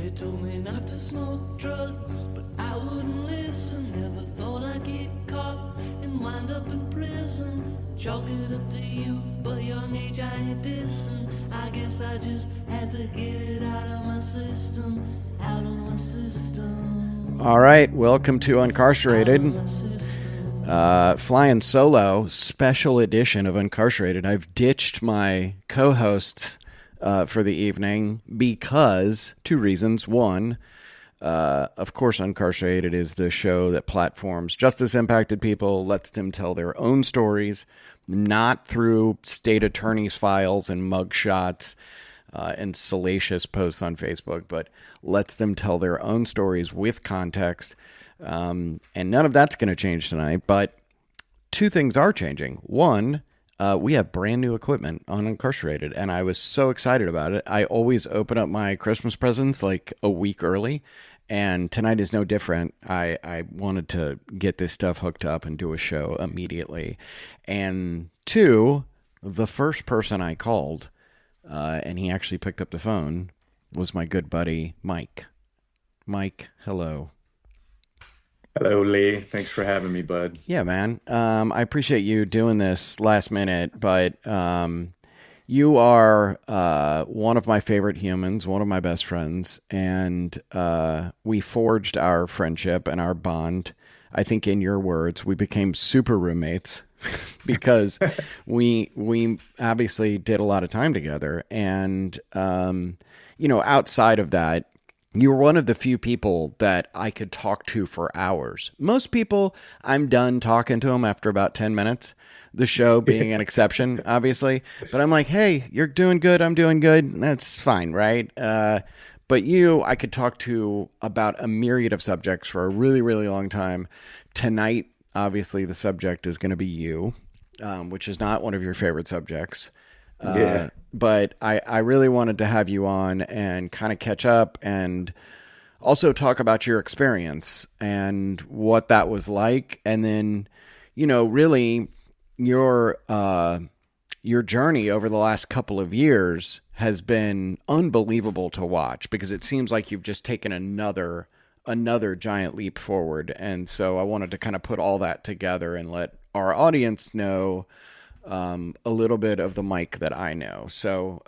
Daddy told me not to smoke drugs, but I wouldn't listen. Never thought I'd get caught and wind up in prison. Chalk it up to youth, but young age I ain't dissing. I guess I just had to get it out of my system, out of my system. All right, welcome to Uncarcerated. Flying solo, special edition of Uncarcerated. I've ditched my co-hosts for the evening because two reasons. One, of course, Uncarcerated is the show that platforms justice-impacted people, lets them tell their own stories, not through state attorney's files and mugshots and salacious posts on Facebook, but lets them tell their own stories with context. And none of that's going to change tonight, but two things are changing. One, we have brand new equipment on Uncarcerated, and I was so excited about it. I always open up my Christmas presents like a week early, and tonight is no different. I wanted to get this stuff hooked up and do a show immediately. And two, the first person I called, and he actually picked up the phone, was my good buddy, Mike. Mike, hello. Hello, Lee. Thanks for having me, bud. Yeah, man. I appreciate you doing this last minute, but you are one of my favorite humans, one of my best friends, and we forged our friendship and our bond. I think in your words, we became super roommates because we obviously did a lot of time together. And, outside of that, you were one of the few people that I could talk to for hours. Most people, I'm done talking to them after about 10 minutes, the show being an exception, obviously. But I'm like, hey, you're doing good. I'm doing good. That's fine, right? But you, I could talk to about a myriad of subjects for a really, really long time. Tonight, obviously, the subject is going to be you, which is not one of your favorite subjects. Yeah. But I really wanted to have you on and kind of catch up and also talk about your experience and what that was like. And then, really your journey over the last couple of years has been unbelievable to watch because it seems like you've just taken another giant leap forward. And so I wanted to kind of put all that together and let our audience know a little bit of the Mike that I know. So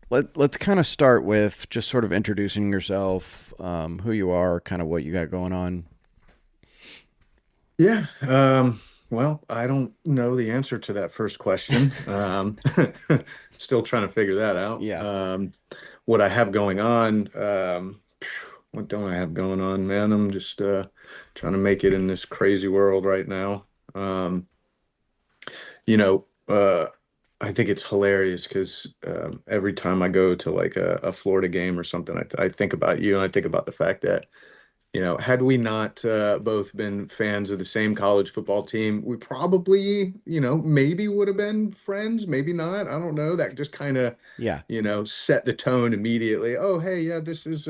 let's kind of start with just sort of introducing yourself, who you are, kind of what you got going on. Yeah. Well, I don't know the answer to that first question. Still trying to figure that out. Yeah. What I have going on, what don't I have going on, man? I'm just trying to make it in this crazy world right now. I think it's hilarious because every time I go to like a Florida game or something, I think about you and I think about the fact that, had we not both been fans of the same college football team, we probably, maybe would have been friends, maybe not. I don't know. That just kind of, set the tone immediately. Oh, hey, yeah, this is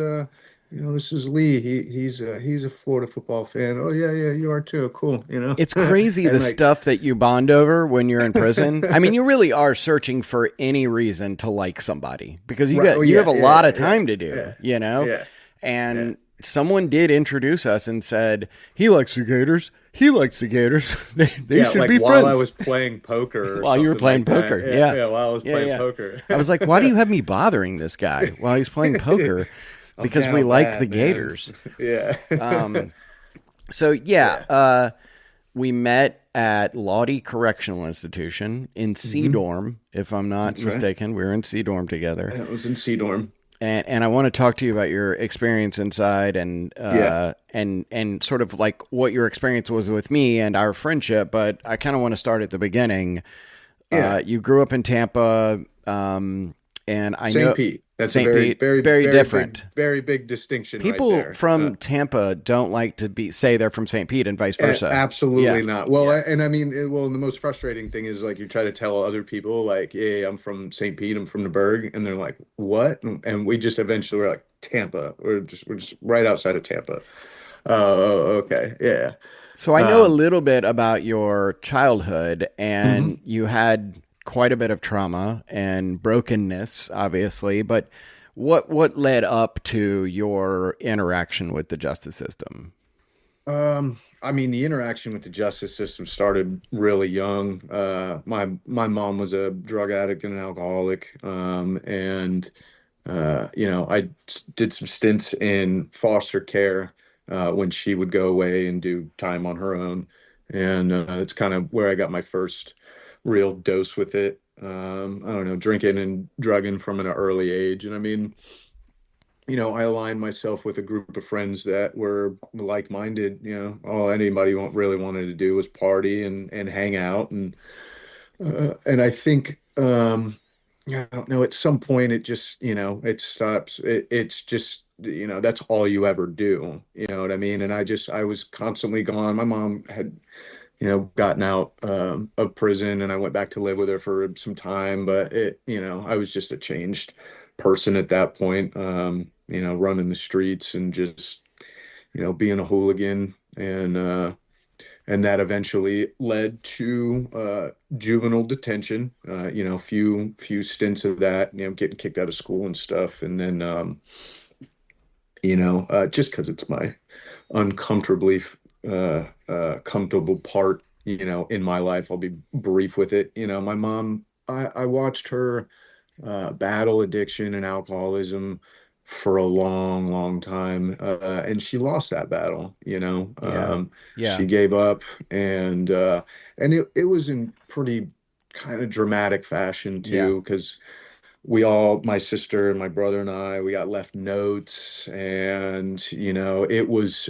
Lee. He's a Florida football fan. Oh yeah, you are too. Cool. It's crazy the stuff that you bond over when you're in prison. I mean, you really are searching for any reason to like somebody because you have a lot of time to do. And someone did introduce us and said he likes the Gators. He likes the Gators. They should be friends. While I was playing poker. While you were playing poker. Yeah. While I was playing poker. I was like, why do you have me bothering this guy while he's playing poker? Because we like the Gators. Yeah. We met at Lottie Correctional Institution in C-Dorm, if I'm not mistaken. Right. We were in C-Dorm together. Yeah, it was in C-Dorm. And I want to talk to you about your experience inside and sort of like what your experience was with me and our friendship. But I kind of want to start at the beginning. Yeah. You grew up in Tampa, and I know St. Pete. That's St. a Pete, very different. Very big distinction. People right there. from Tampa don't like to say they're from St. Pete and vice versa. Absolutely not. Well, and I mean, the most frustrating thing is like you try to tell other people like, yeah, I'm from St. Pete, I'm from the Berg, and they're like, what? And we just eventually were like, Tampa. We're just right outside of Tampa. Oh, okay, yeah. So I know a little bit about your childhood, and you had quite a bit of trauma and brokenness, obviously, but What led up to your interaction with the justice system? I mean, the interaction with the justice system started really young. My mom was a drug addict and an alcoholic, and I did some stints in foster care when she would go away and do time on her own, and it's kind of where I got my first real dose with it. I don't know, drinking and drugging from an early age, and I mean, I aligned myself with a group of friends that were like-minded. All anybody really wanted to do was party and hang out, and I think I don't know, at some point it just, it stops. It's just, that's all you ever do. You know what I mean? And I was constantly gone. My mom had, gotten out of prison, and I went back to live with her for some time, but I was just a changed person at that point. Running the streets and just, being a hooligan, and that eventually led to juvenile detention. Few stints of that, getting kicked out of school and stuff, and then just because it's my uncomfortably comfortable part, in my life, I'll be brief with it. My mom, I watched her battle addiction and alcoholism for a long, long time. And she lost that battle, Yeah. she Yeah. gave up, and it was in pretty kind of dramatic fashion Yeah. too, because my sister and my brother and I, we got left notes, and it was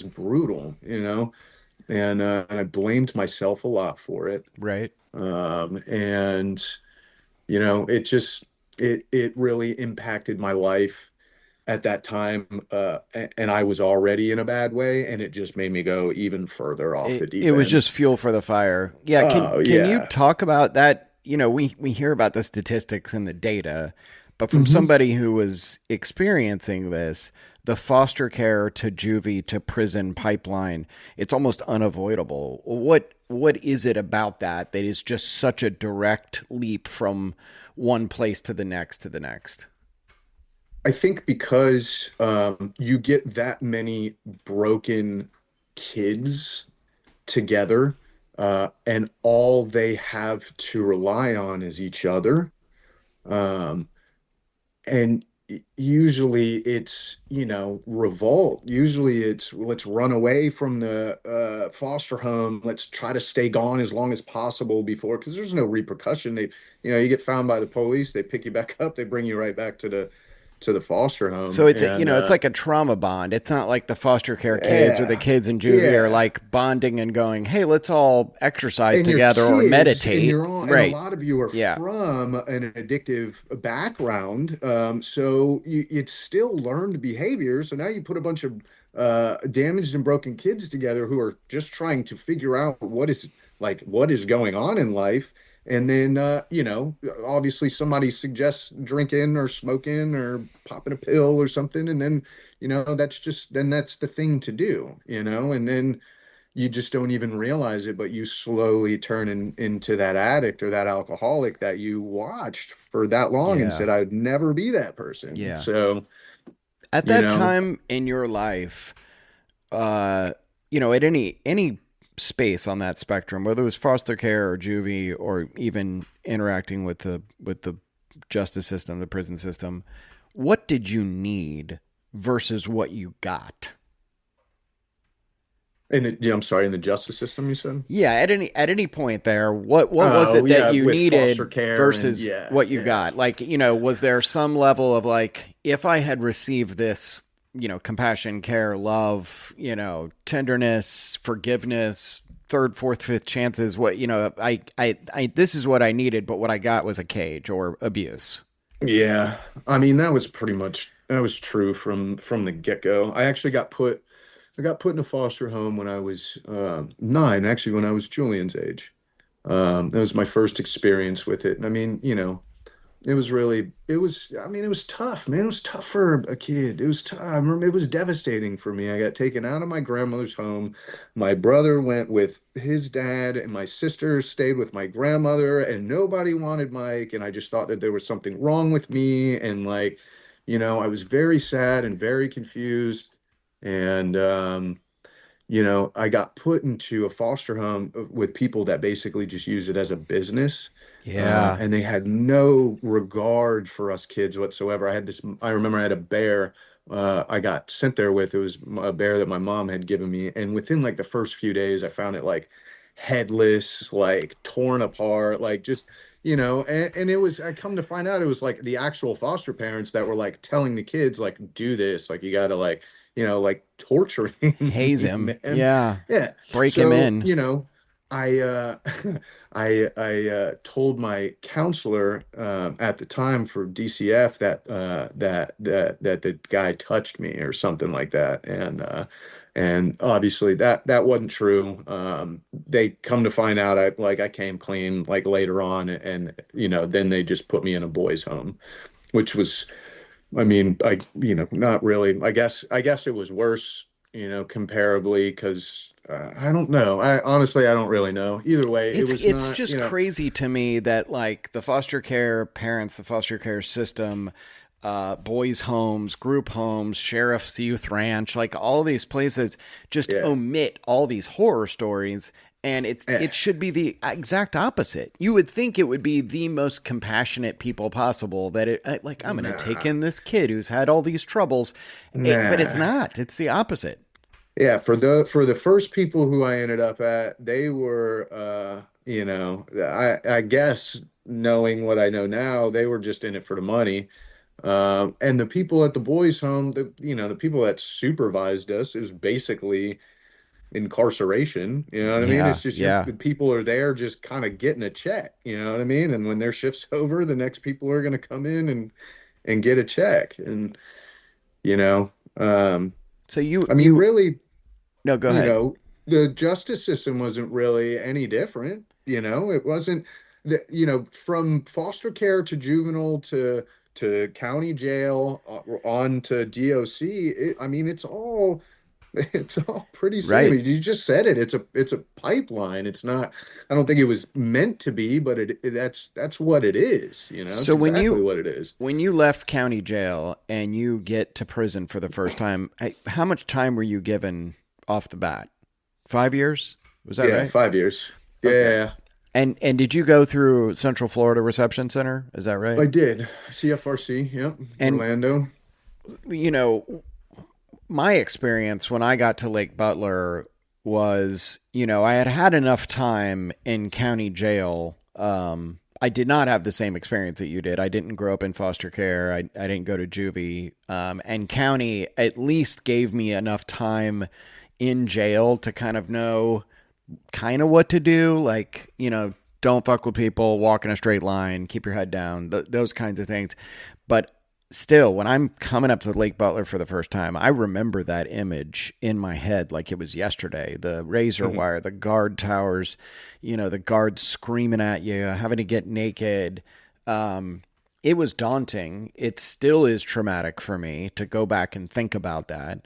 brutal, and I blamed myself a lot for it. Right. And it just it really impacted my life at that time, and I was already in a bad way, and it just made me go even further off the It deep was end. just fuel for the fire. Yeah, Oh can you yeah. talk about that? We hear about the statistics and the data, but from hmm somebody who was experiencing this, the foster care to juvie to prison pipeline, it's almost unavoidable. What is it about that is just such a direct leap from one place to the next to the next? I think because you get that many broken kids together, and all they have to rely on is each other. Um, and usually it's, revolt. Usually it's, let's run away from the foster home. Let's try to stay gone as long as possible before, because there's no repercussion. You get found by the police, they pick you back up, they bring you right back to the foster home. So And it's like a trauma bond. It's not like the foster care kids or the yeah, kids in juvie are yeah. like bonding and going, "Hey, let's all exercise And you're together or kids, and meditate." you're all, and a Right. lot of you are Yeah. from an addictive background, so it's still learned behavior. So now you put a bunch of damaged and broken kids together who are just trying to figure out what is going on in life. And then obviously somebody suggests drinking or smoking or popping a pill or something, and then that's the thing to do, and then you just don't even realize it, but you slowly turn into that addict or that alcoholic that you watched for that long and Yeah. said, I'd never be that person. Yeah. So, At you that know, time in your life, uh, at any space on that spectrum, whether it was foster care or juvie or even interacting with the justice system, the prison system, what did you need versus what you got? I'm sorry, in the justice system, you said? Yeah, at any point there, what was Oh, it that yeah, you with foster needed care and versus yeah, what you yeah. got? Like, was there some level of like, if I had received this, compassion, care, love, tenderness, forgiveness, third, fourth, fifth chances, what, this is what I needed, but what I got was a cage or abuse. Yeah. I mean, that was true from the get-go. I got put in a foster home when I was 9, actually, when I was Julian's age. That was my first experience with it. And I mean, It was really, it was, I mean, it was tough, man. It was tough for a kid. It was tough. I remember it was devastating for me. I got taken out of my grandmother's home. My brother went with his dad, and my sister stayed with my grandmother, and nobody wanted Mike. And I just thought that there was something wrong with me. And like, I was very sad and very confused. And, I got put into a foster home with people that basically just use it as a business. Yeah. And they had no regard for us kids whatsoever. I remember I had a bear I got sent there with. It was a bear that my mom had given me. And within like the first few days, I found it like headless, like torn apart, like just, and I come to find out it was like the actual foster parents that were like telling the kids, like, do this, like, you got to like, like torturing Haze me, him. man. Yeah. Yeah. Break him So, in. I I told my counselor at the time for DCF that the guy touched me or something like that, and obviously that wasn't true. They come to find out I came clean like later on, and then they just put me in a boys' home, which was, I mean, not really. I guess it was worse, comparably, because I don't know. I honestly, I don't really know. Either way, it was It's not, just crazy to me that like the foster care parents, the foster care system, boys' homes, group homes, sheriff's youth ranch, like all these places just yeah, omit all these horror stories. And eh, it should be the exact opposite. You would think it would be the most compassionate people possible. That like I'm going to take nah, in this kid who's had all these troubles, but it's nah. not. It's the opposite. Yeah, for the first people who I ended up at, they were, I guess knowing what I know now, they were just in it for the money. And the people at the boys' home, the people that supervised us, is basically incarceration. You know what I mean? Yeah, It's just yeah. people are there just kind of getting a check. You know what I mean? And when their shift's over, the next people are going to come in and get a check. And you know, um, So you I mean, you really, no, go you ahead. know, the justice system wasn't really any different. It wasn't from foster care to juvenile to county jail, on to DOC. I mean, it's all it's all pretty same. Right. You just said it. It's a pipeline. It's not. I don't think it was meant to be, but that's what it is. It's So exactly what it is. when you left county jail and you get to prison for the first time, how much time were you given off the bat? 5 years? Was that Yeah, right? 5 years. Okay. Yeah, And did you go through Central Florida Reception Center? Is that right? I did. CFRC. Yep, And Orlando. you know, my experience when I got to Lake Butler was, I had had enough time in county jail. I did not have the same experience that you did. I didn't grow up in foster care. I didn't go to juvie. And county at least gave me enough time in jail to kind of know kind of what to do. Like, don't fuck with people, walk in a straight line, keep your head down, those kinds of things. But still, when I'm coming up to Lake Butler for the first time, I remember that image in my head like it was yesterday. The razor Mhm. wire, the guard towers, the guards screaming at you, having to get naked. It was daunting. It still is traumatic for me to go back and think about that.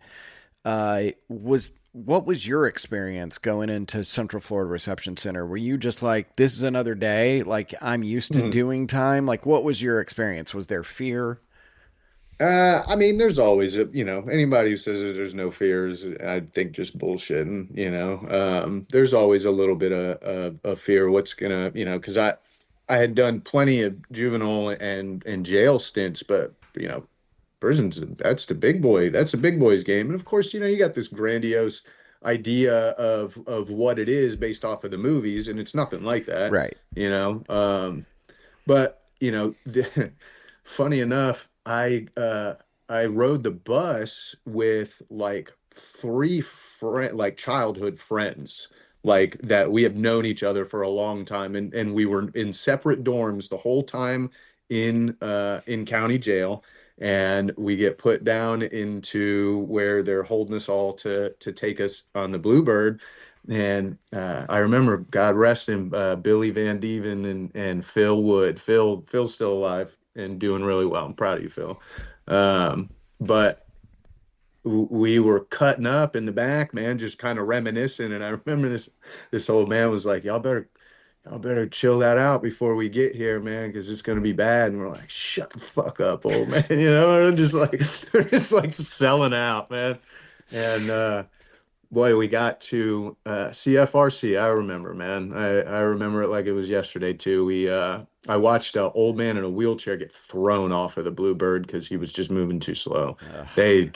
Was What was your experience going into Central Florida Reception Center? Were you just like, this is another day? Like, I'm used to Mhm. doing time? Like, what was your experience? Was there fear? I mean, there's always anybody who says that there's no fears, I think just bullshitting. There's always a little bit of fear. What's gonna, because I had done plenty of juvenile and jail stints, but prisons, that's the big boys game. And of course, you got this grandiose idea of what it is based off of the movies, and it's nothing like that, Right. you know. But funny enough, I rode the bus with like like childhood friends, like that we have known each other for a long time, and we were in separate dorms the whole time in county jail. And we get put down into where they're holding us all to take us on the Bluebird. And I remember, God rest him, Billy Van Deven and Phil Wood. Phil's still alive. and doing really well. I'm proud of you, Phil. But we were cutting up in the back, man, just kind of reminiscing. And I remember this old man was like, y'all better chill that out before we get here, man, because it's gonna be bad. And we're like, shut the fuck up, old man. We're just like we're just like selling out, man. And boy, we got to CFRC. I remember, man. I remember it like it was yesterday too. I watched an old man in a wheelchair get thrown off of the Bluebird because he was just moving too slow. They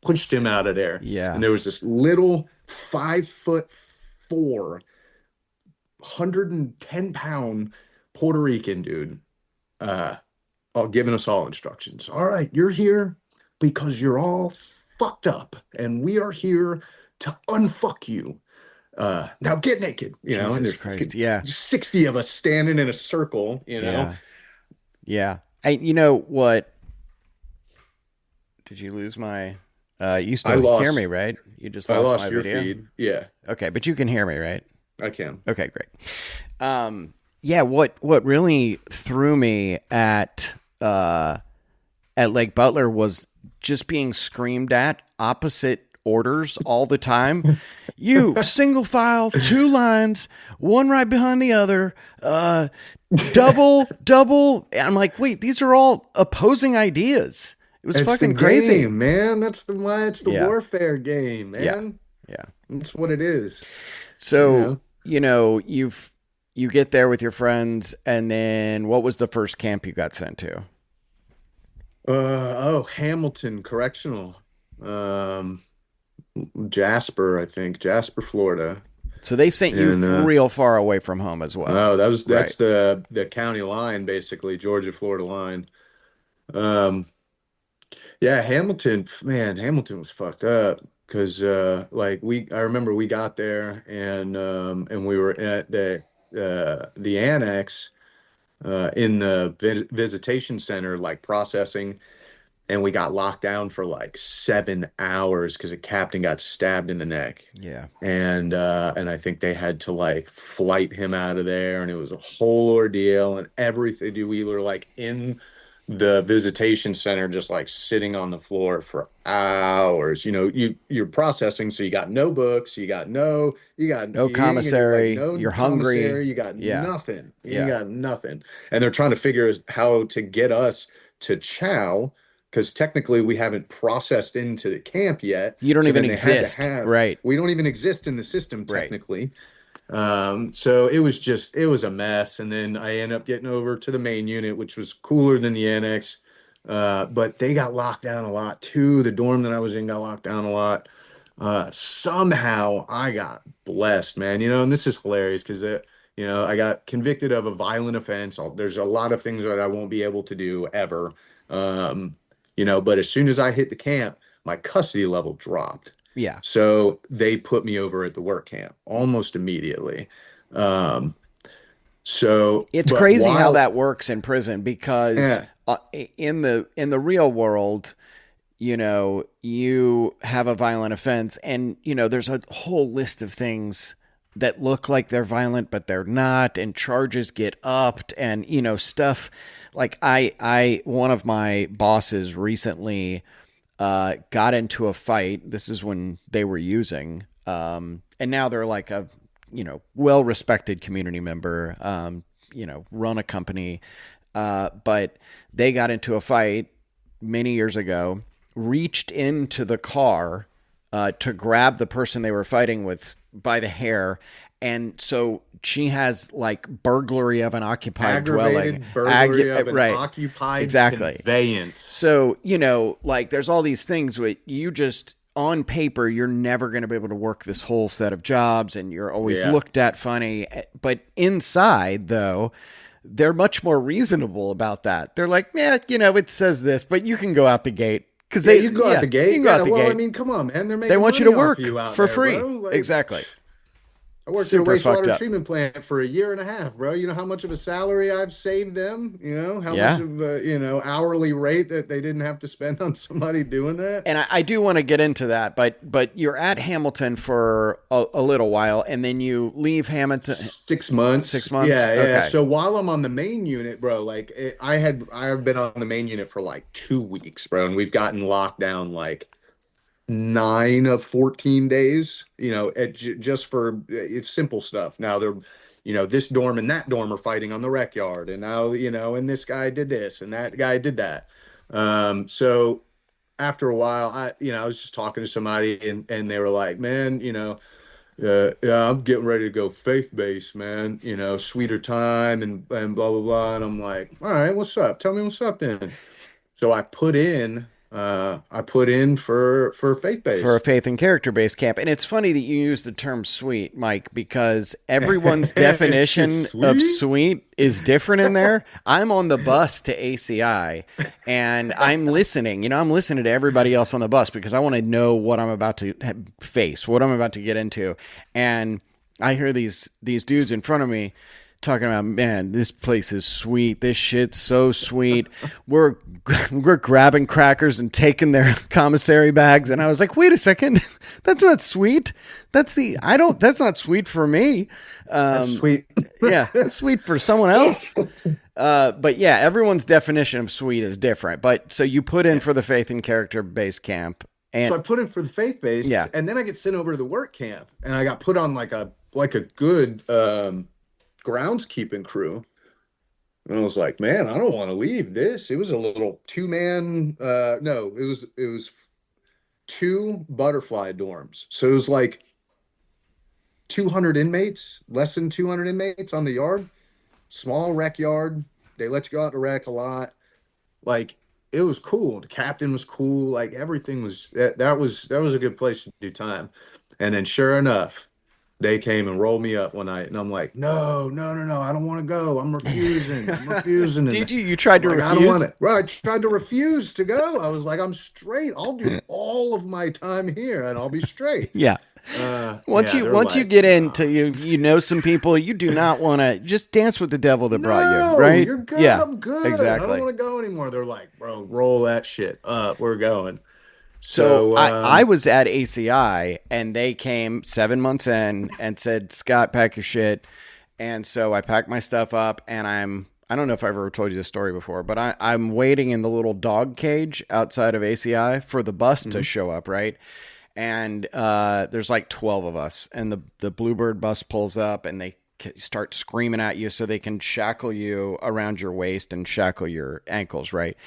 pushed him out of there. Yeah. And there was this little 5'4", 110-pound Puerto Rican dude, giving us all instructions. All right, you're here because you're all fucked up, and we are here to unfuck you. Now get naked, Jesus and there's Christ, yeah. 60 of us standing in a circle, Yeah. You know what? Did you lose my? You still hear me, right? You just lost my your video. feed. Yeah, Okay, but you can hear me, right? I can. Okay, great. Yeah, what really threw me at Lake Butler was just being screamed at opposite orders all the time. You single file, 2 lines, one right behind the other, double. And I'm like, wait, these are all opposing ideas. It was fucking crazy, man. That's why it's the Yeah. warfare game, man. Yeah. That's what it is. So, you get there with your friends, and then what was the first camp you got sent to? Hamilton Correctional. Jasper, I think. Jasper, Florida. So they sent you real far away from home as well. Oh, that's the county line, basically, Georgia-Florida line. Yeah, Hamilton, man, Hamilton was fucked up because I remember we got there and we were at the annex in the visitation center, like processing, and we got locked down for like 7 hours because a captain got stabbed in the neck. Yeah. And I think they had to like flight him out of there, and it was a whole ordeal and everything. We were like in the visitation center, just like sitting on the floor for hours. You're processing, so you got no books, you got no commissary, you're hungry, you got nothing. Yeah. You got nothing. And they're trying to figure how to get us to chow, because technically we haven't processed into the camp yet. You don't even exist, right? We don't even exist in the system technically. Right. So it was a mess. And then I ended up getting over to the main unit, which was cooler than the annex. But they got locked down a lot too. The dorm that I was in got locked down a lot. Somehow I got blessed, man, and this is hilarious because, I got convicted of a violent offense. There's a lot of things that I won't be able to do ever. But as soon as I hit the camp, my custody level dropped. Yeah. So they put me over at the work camp almost immediately. So it's crazy how that works in prison because in the real world, you have a violent offense and, there's a whole list of things that look like they're violent, but they're not. And charges get upped and, stuff like one of my bosses recently got into a fight. This is when they were using, and now they're like a, well-respected community member, run a company. But they got into a fight many years ago, reached into the car, to grab the person they were fighting with by the hair. And so she has like burglary of an occupied dwelling. Burglary of an occupied conveyance. So, like there's all these things where you just, on paper, you're never going to be able to work this whole set of jobs and you're always looked at funny. But inside, though, they're much more reasonable about that. They're like, it says this, but you can go out the gate. Because you can go out the gate. You can go out the gate. I mean, come on, man. They want you to work you out for there, free. bro. Exactly. I worked at a Super fucked wastewater up. treatment plant for a year and a half, bro. You know how much of a salary I've saved them? You know, how much Yeah. of a, hourly rate that they didn't have to spend on somebody doing that? And I do want to get into that, but you're at Hamilton for a little while, and then you leave Hamilton. 6 6 months. months. Yeah, yeah. Okay. So while I'm on the main unit, bro, like I've been on the main unit for like 2 weeks, bro, and we've gotten locked down like 9 of 14 days, just for it's simple stuff. Now they're, this dorm and that dorm are fighting on the rec yard, and now, and this guy did this and that guy did that. So after a while, I was just talking to somebody and they were like, man, yeah, I'm getting ready to go faith-based, man, sweeter time and blah, blah, blah. And I'm like, all right, what's up? Tell me what's up then. So I put in for For a faith-based. faith and character based camp. And it's funny that you use the term sweet, Mike, because everyone's definition Shit's of sweet. sweet is different in there. I'm on the bus to ACI and I'm listening. I'm listening to everybody else on the bus because I want to know what I'm about to face, what I'm about to get into. And I hear these dudes in front of me talking about, man, this place is sweet. This shit's so sweet. We're we're grabbing crackers and taking their commissary bags, and I was like, wait a second, that's not sweet. That's not sweet for me. That's sweet. Yeah, it's sweet for someone else. But yeah, everyone's definition of sweet is different. But so you put in for the faith and character base camp, So and I put in for the faith-based, yeah, and then I get sent over to the work camp, and I got put on like a good groundskeeping crew. And I was like, man, I don't want to leave this. It was a little two-man, no, it was two butterfly dorms. So it was like 200 inmates, less than 200 inmates on the yard, small rec yard. They let you go out to rec a lot. Like it was cool. The captain was cool. Like everything was that was a good place to do time. And then sure enough, they came and rolled me up one night, and I'm like, no, no, no, no, I don't want to go. I'm refusing. I'm refusing. And did you tried I'm to like, I don't want refuse? it. Well, I tried to refuse to go. I was like, I'm straight. I'll do all of my time here, and I'll be straight. Yeah. Once Yeah, you they're once you like, get nah. into you know some people, you do not want to just dance with the devil that brought you, No, right? you're good. Yeah, I'm good. I don't exactly. want to go anymore. They're like, bro, roll that shit up. We're going. So So, I was at ACI and they came 7 months in and said, Scott, pack your shit. And so I packed my stuff up and I don't know if I've ever told you this story before, but I'm waiting in the little dog cage outside of ACI for the bus to mhm. show up, right? And there's like 12 of us, and the Bluebird bus pulls up, and they start screaming at you so they can shackle you around your waist and shackle your ankles, right?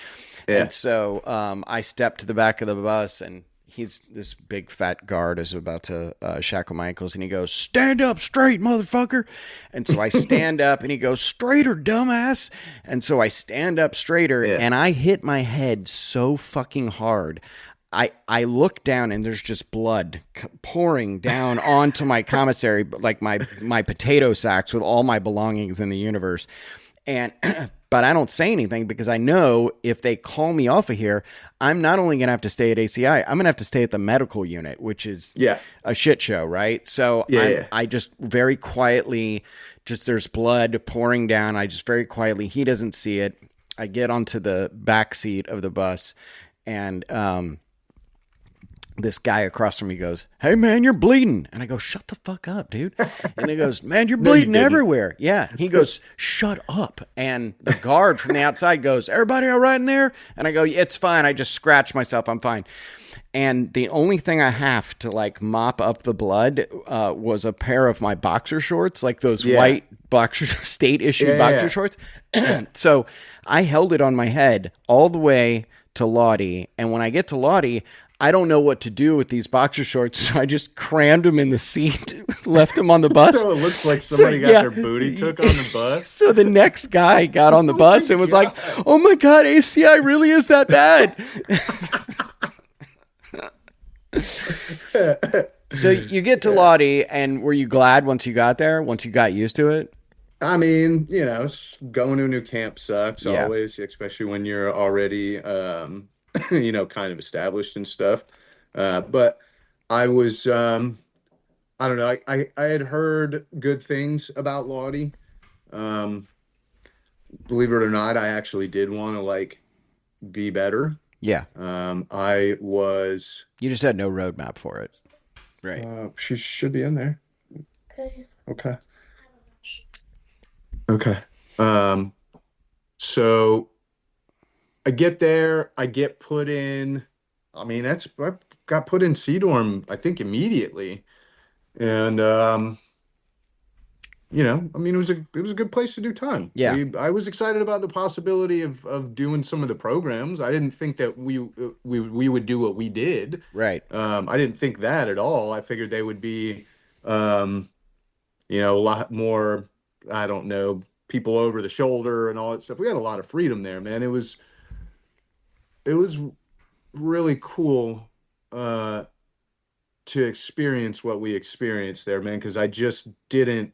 And Yeah. so I step to the back of the bus, and he's this big fat guard is about to shackle my ankles, and he goes, "Stand up straight, motherfucker!" And so I stand up, and he goes, "Straighter, dumbass!" And so I stand up straighter, Yeah. and I hit my head so fucking hard. I look down and there's just blood pouring down onto my commissary, like my potato sacks with all my belongings in the universe. And but I don't say anything because I know if they call me off of here, I'm not only going to have to stay at ACI, I'm going to have to stay at the medical unit, which is Yeah. a shit show, right? So Yeah. Yeah. I just very quietly, just there's blood pouring down. I just very quietly, he doesn't see it. I get onto the back seat of the bus, and this guy across from me goes, "Hey man, you're bleeding." And I go, "Shut the fuck up, dude." And he goes, "Man, you're No, you bleeding didn't. everywhere." Yeah. He goes, "Shut up." And the guard from the outside goes, "Everybody all right in there?" And I go, "It's fine. I just scratched myself. I'm fine." And the only thing I have to like mop up the blood was a pair of my boxer shorts, like those Yeah. white boxer state issue Yeah. Yeah. boxer Yeah. shorts. Yeah. So I held it on my head all the way to Lottie. And when I get to Lottie, I don't know what to do with these boxer shorts. So I just crammed them in the seat, left them on the bus. So it looks like So, somebody got yeah. their booty took on the bus. So the next guy got on the Oh bus my and was like, God. "Oh my God, ACI really is that bad." So you get to Lottie, and were you glad once you got there, once you got used to it? I mean, going to a new camp sucks Yeah. always, especially when you're already, kind of established and stuff. But I was, I don't know. I had heard good things about Lottie. Um, Believe it or not, I actually did want to like be better. Yeah. I was You just had no roadmap for it. Right. she should be in there. Okay. Okay. Um, so I get there, I get put in. I mean, I got put in C dorm, I think immediately. And I mean, it was a good place to do time. Yeah. I was excited about the possibility of doing some of the programs. I didn't think that we would do what we did. Right. I didn't think that at all. I figured they would be, um, a lot more, I don't know, people over the shoulder and all that stuff. We had a lot of freedom there, man. It was really cool to experience what we experienced there, man, because I didn't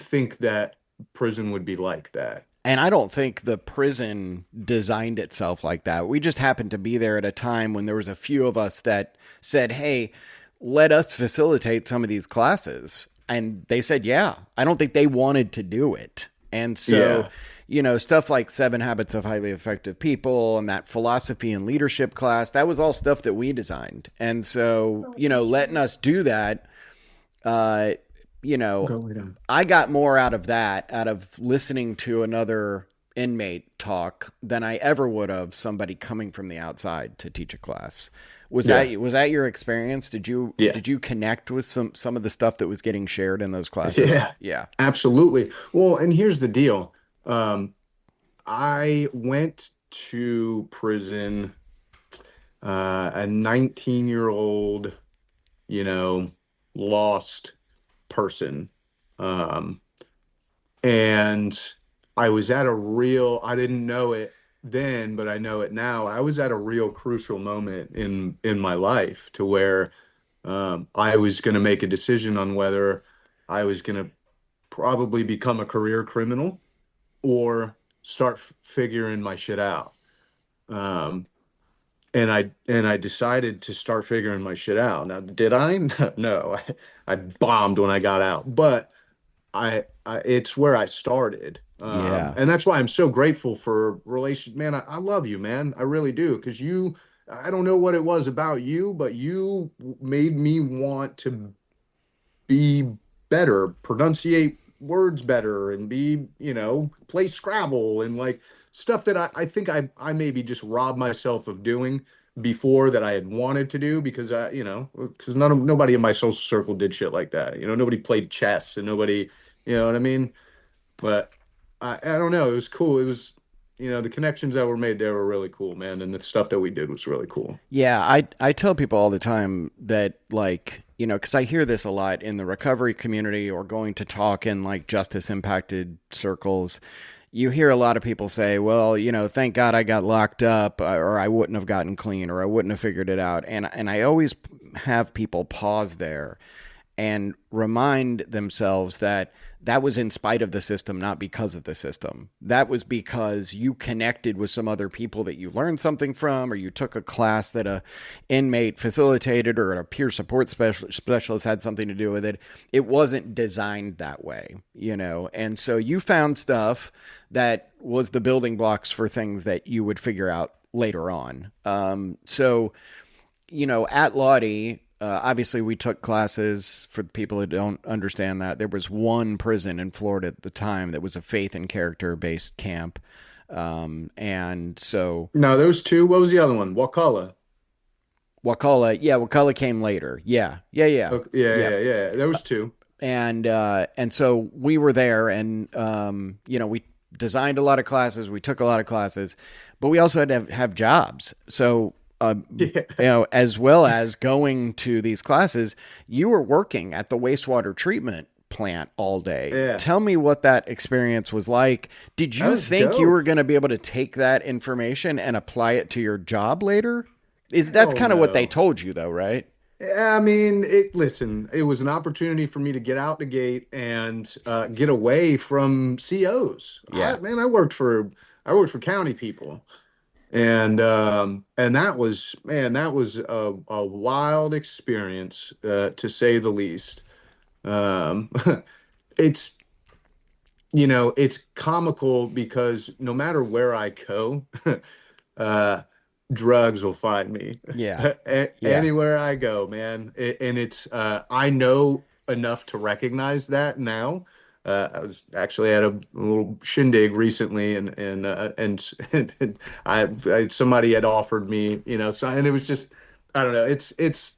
think that prison would be like that. And I don't think the prison designed itself like that. We just happened to be there at a time when there was a few of us that said, "Hey, let us facilitate some of these classes." And they said, "Yeah." I don't think they wanted to do it. And so, Yeah. stuff like 7 Habits of Highly Effective People and that philosophy and leadership class, that was all stuff that we designed. And so, letting us do that, uh, you know, Go lay down. I got more out of listening to another inmate talk than I ever would of somebody coming from the outside to teach a class. Yeah. Was that your experience? Yeah. Did you connect with some of the stuff that was getting shared in those classes? Yeah. Yeah. Absolutely. Well, and here's the deal. I went to prison, a 19-year-old, you know, lost person. Um, and I didn't know it then, but I know it now. I was at a real crucial moment in my life to where I was going to make a decision on whether I was going to probably become a career criminal or start figuring my shit out. Um, and I decided to start figuring my shit out. Now, did I? No, I bombed when I got out, but it's where I started. Yeah. And that's why I'm so grateful for relations. Man, I love you, man. I really do. Because I don't know what it was about you, but you made me want to be better, pronunciate words better, and play Scrabble and like stuff that I think I maybe just robbed myself of doing before that I had wanted to do because because nobody in my social circle did shit like that. Nobody played chess and nobody, you know what I mean? But I don't know. It was cool. It was, the connections that were made there were really cool, man. And the stuff that we did was really cool. Yeah, I tell people all the time that, like, because I hear this a lot in the recovery community or going to talk in like justice impacted circles. You hear a lot of people say, well, thank God I got locked up, or I wouldn't have gotten clean, or I wouldn't have figured it out. And I always have people pause there and remind themselves that that was in spite of the system, not because of the system. That was because you connected with some other people that you learned something from, or you took a class that a inmate facilitated, or a peer support specialist had something to do with it. It wasn't designed that way, And so you found stuff that was the building blocks for things that you would figure out later on. At Lottie, obviously, we took classes. For the people who don't understand that, there was one prison in Florida at the time that was a faith and character based camp. And so No, there was two. What was the other one? Wakala. Wakala came later. Yeah. Yeah. Yeah. Okay, yeah, Yeah. yeah, yeah. There was two. And so we were there, and we designed a lot of classes, we took a lot of classes, but we also had to have jobs. So Yeah. as well as going to these classes, you were working at the wastewater treatment plant all day. Yeah. Tell me what that experience was like. Did That you was think you dope. were going to be able to take that information and apply it to your job later? That's Hell kind of what they no. told you, though, right? Yeah, I mean, listen, it was an opportunity for me to get out the gate and get away from COs. Yeah. Man, I worked for county people. And that was, man, that was a wild experience, to say the least. Um, it's, it's comical because no matter where I go, uh, drugs will find me. Yeah. Yeah. Anywhere I go, man. And it's, I know enough to recognize that now. I was actually at a little shindig recently, and somebody had offered me, so, and it was just, I don't know, it's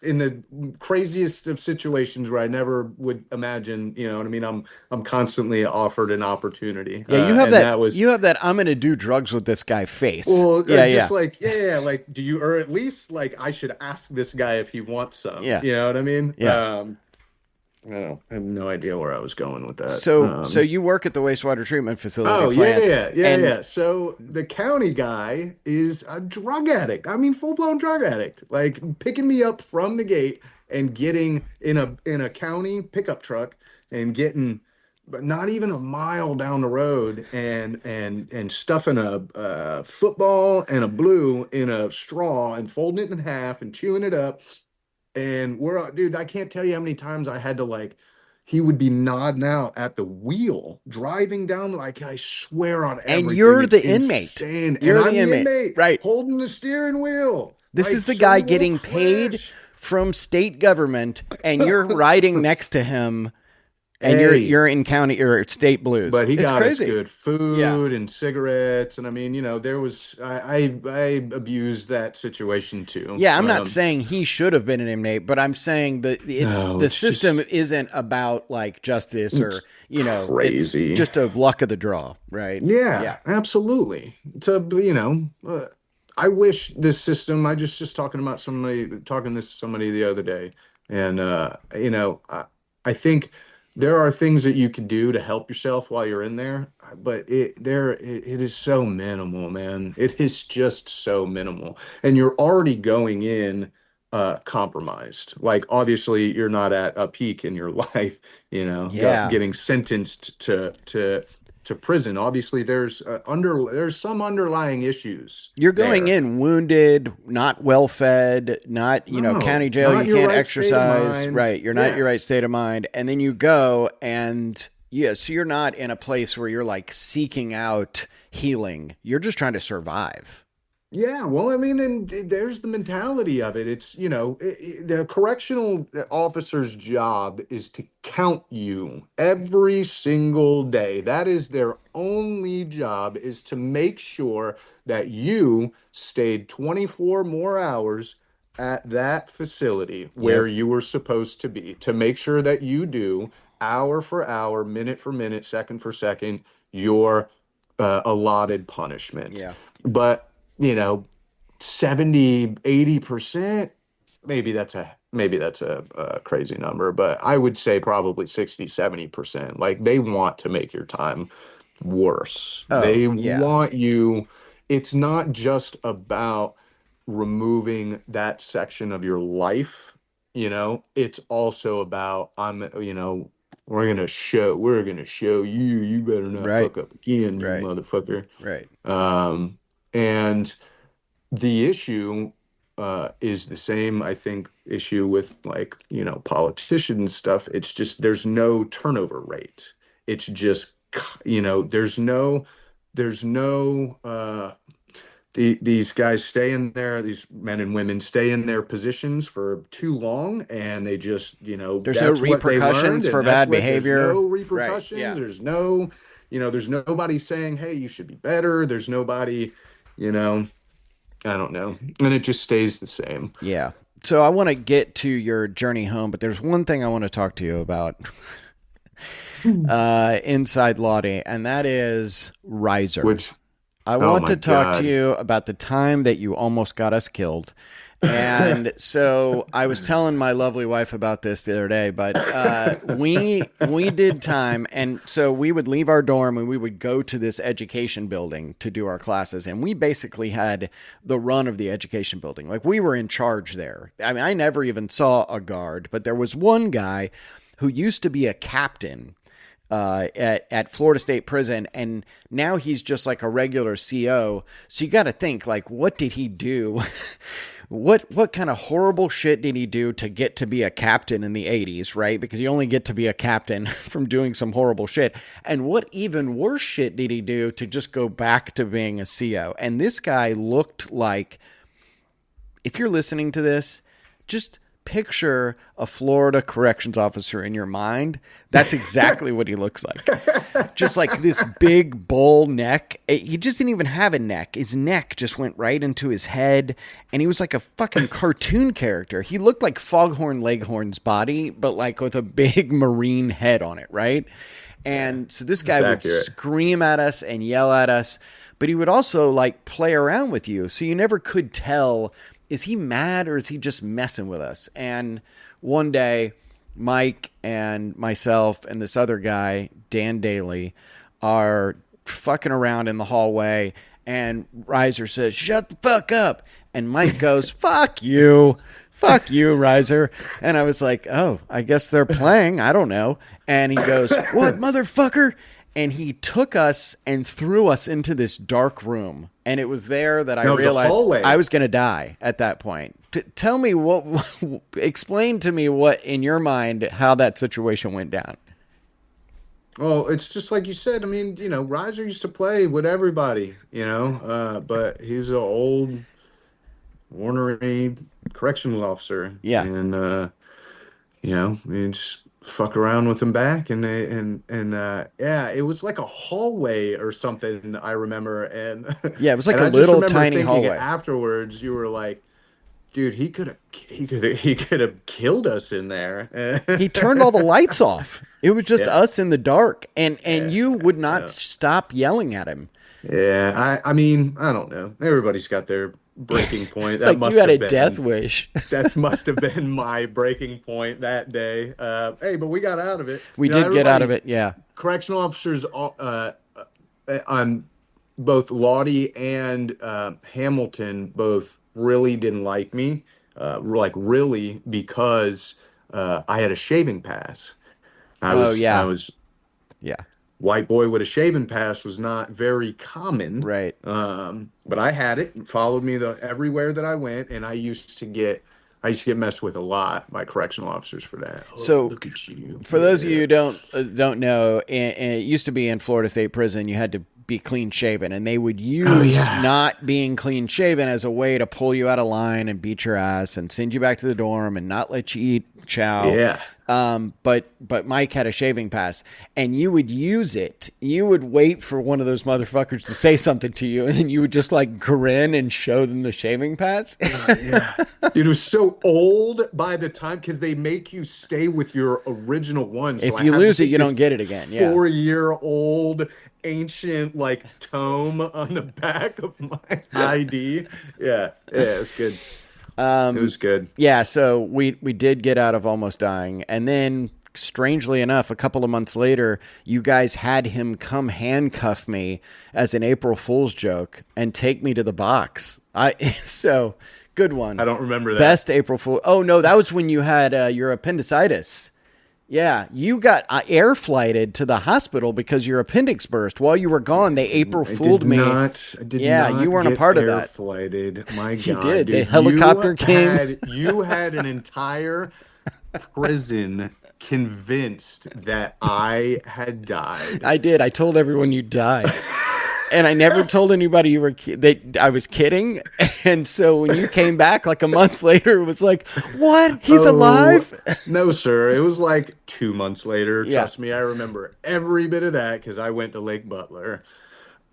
in the craziest of situations where I never would imagine, you know what I mean? I'm constantly offered an opportunity, Yeah, and that was. you have that I'm going to do drugs with this guy face. Well, Yeah, just yeah. like, yeah, like, do you, or at least like, I should ask this guy if he wants some. Yeah. You know what I mean? Yeah. No, I have no idea where I was going with that. So you work at the wastewater treatment facility Oh, yeah, plant yeah, yeah, and yeah. So the county guy is a drug addict. I mean, full-blown drug addict. Like picking me up from the gate and getting in a county pickup truck and getting, but not even a mile down the road, and stuffing a football and a blue in a straw and folding it in half and chewing it up. And dude, I can't tell you how many times I had to, like, he would be nodding out at the wheel, driving down, like, I swear on everything, you're it's the inmate. insane. And You're I'm the the inmate. inmate Right. holding the steering wheel. This Like, is the guy someone will getting paid crash. from state government and you're riding next to him and Hey, you're in county or state blues. but he It's got us crazy. good Yeah. food and cigarettes. And I mean, there was, I abused that situation too. Yeah, I'm not saying he should have been an inmate, but I'm saying that No, the it's system just isn't about like justice or, it's crazy. just a luck of the draw, right? Yeah, Yeah. absolutely. I wish this system, I just talking this to somebody the other day, and I think there are things that you can do to help yourself while you're in there, but it is so minimal, man. It is just so minimal. And you're already going in compromised. Like obviously you're not at a peak in your life, Yeah. getting sentenced to prison. Obviously, there's some underlying issues You're going there. in wounded, not well fed, not, county No, jail, not you your can't right state of exercise, mind. right? You're not Yeah. your right state of mind. And then you go and yeah, so you're not in a place where you're like seeking out healing. You're just trying to survive. Yeah, well, I mean, and there's the mentality of it. It's, the correctional officer's job is to count you every single day. That is their only job, is to make sure that you stayed 24 more hours at that facility where Yep. you were supposed to be, to make sure that you do hour for hour, minute for minute, second for second, your allotted punishment. Yeah. But, you know, 70, 80%, maybe that's a crazy number, but I would say probably 60, 70%. Like they want to make your time worse. Oh, They yeah. want you, it's not just about removing that section of your life, it's also about we're gonna show you, you better not Right. fuck up again, you Right. motherfucker. Right. And the issue is the same, I think, issue with like, politicians stuff. It's just there's no turnover rate. It's just, these guys stay in there, these men and women stay in their positions for too long, and they just, There's no that's what they learned, repercussions and for bad there's behavior. no Right. repercussions. Yeah. There's nobody saying, hey, you should be better. There's nobody, you know, I don't know. And it just stays the same. Yeah. So I want to get to your journey home, but there's one thing I want to talk to you about inside Lottie, and that is Riser. Which, I oh want my to talk to God. you about the time that you almost got us killed. And so I was telling my lovely wife about this the other day, but we did time, and so we would leave our dorm and we would go to this education building to do our classes, and we basically had the run of the education building. Like we were in charge there. I mean, I never even saw a guard, but there was one guy who used to be a captain at Florida State Prison, and now he's just like a regular CO. So you got to think, like, what did he do? What kind of horrible shit did he do to get to be a captain in the 80s, right? Because you only get to be a captain from doing some horrible shit. And what even worse shit did he do to just go back to being a CO? And this guy looked like, if you're listening to this, just picture a Florida corrections officer in your mind. That's exactly what he looks like. Just like this big bull neck. He just didn't even have a neck. His neck just went right into his head. And he was like a fucking cartoon character. He looked like Foghorn Leghorn's body, but like with a big marine head on it, right? And so this guy would scream at us and yell at us, but he would also like play around with you. So you never could tell, is he mad or is he just messing with us? And one day, Mike and myself and this other guy, Dan Daly, are fucking around in the hallway, and Reiser says, "Shut the fuck up." And Mike goes, "Fuck you. Fuck you, Reiser." And I was like, oh, I guess they're playing. I don't know. And he goes, "What, motherfucker?" And he took us and threw us into this dark room. And it was there that I realized I was going to die at that point. Tell me explain to me what, in your mind, how that situation went down. Well, it's just like you said. I mean, Roger used to play with everybody, but he's an old, ornery correctional officer. Yeah. And, we just fuck around with him back. And yeah, it was like a hallway or something, I remember. And yeah, it was like and a I just little remember tiny thinking hallway. afterwards, you were like, dude, he could have killed us in there. He turned all the lights off. It was just us in the dark, and you would not stop yelling at him. Yeah, I mean, I don't know. Everybody's got their breaking point. It's that like must you had have a death wish. That must have been my breaking point that day. Hey, but we got out of it. We did get out of it, yeah. Correctional officers on both Lottie and Hamilton both really didn't like me, really, because I had a shaving pass. I was yeah. White boy with a shaving pass was not very common. Right. But I had it. It followed me everywhere that I went, and I used to get messed with a lot by correctional officers for that. Oh, so look at you. For those of you who don't know, it used to be in Florida State Prison, you had to be clean shaven, and they would use not being clean shaven as a way to pull you out of line and beat your ass and send you back to the dorm and not let you eat chow. Yeah. But Mike had a shaving pass, and you would use it. You would wait for one of those motherfuckers to say something to you, and then you would just like grin and show them the shaving pass. Yeah. Dude, it was so old by the time, because they make you stay with your original one. So if you lose it, you don't get it again. 4-year-old ancient like tome on the back of my ID. Yeah, it's good. It was good. Yeah, so we did get out of almost dying, and then strangely enough, a couple of months later, you guys had him come handcuff me as an April Fool's joke and take me to the box. So good one. I don't remember that. Best April Fool. Oh no, that was when you had your appendicitis. Yeah, you got air flighted to the hospital because your appendix burst. While you were gone, they April Fooled me. I did not you weren't a part of that. Air flighted. My God, you did. Dude, the helicopter came. You had an entire prison convinced that I had died. I did. I told everyone you died. And I never told anybody that I was kidding. And so when you came back like a month later, it was like, what? He's alive? No, sir. It was like 2 months later. Trust me, I remember every bit of that because I went to Lake Butler.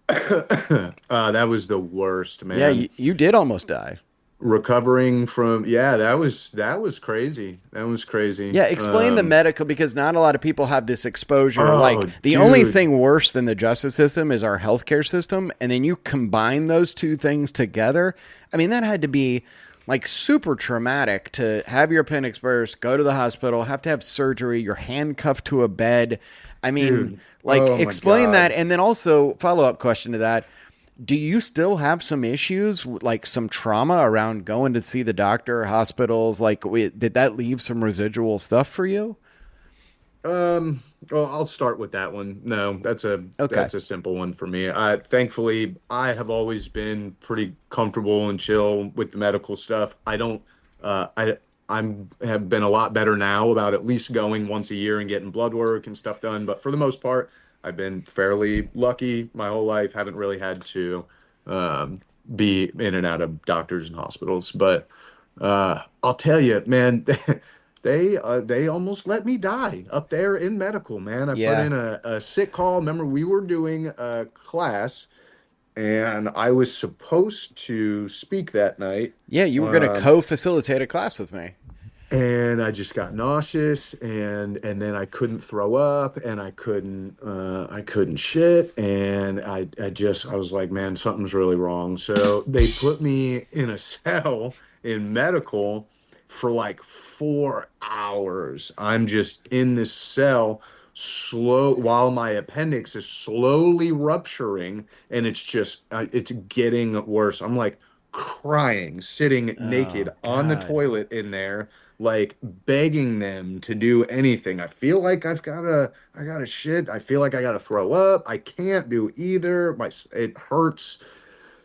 That was the worst, man. Yeah, you did almost die. Recovering from that was crazy. That was crazy. Yeah, explain the medical, because not a lot of people have this exposure. Only thing worse than the justice system is our healthcare system, and then you combine those two things together. I mean, that had to be like super traumatic to have your appendix burst, go to the hospital, have to have surgery, you're handcuffed to a bed. I mean, explain that, and then also follow-up question to that. Do you still have some issues, like some trauma around going to see the doctor, hospitals? Did that leave some residual stuff for you? Well, I'll start with that one. No, Okay. that's a simple one for me. Thankfully, I have always been pretty comfortable and chill with the medical stuff. I don't, I'm have been a lot better now about at least going once a year and getting blood work and stuff done. But for the most part, I've been fairly lucky my whole life. Haven't really had to, um, be in and out of doctors and hospitals. But I'll tell you, man. They almost let me die up there in medical, man. I put Yeah. in a sick call. Remember, we were doing a class and I was supposed to speak that night. Yeah, you were going to Um, co-facilitate a class with me. and I just got nauseous and then I couldn't throw up and I couldn't shit and I was like, man, something's really wrong. So they put me in a cell in medical for like 4 hours. I'm just in this cell slow while my appendix is slowly rupturing and it's getting worse. I'm like crying, sitting naked Oh on the God. toilet in there like begging them to do anything. I feel like I gotta shit. I feel like I gotta throw up. I can't do either. It hurts.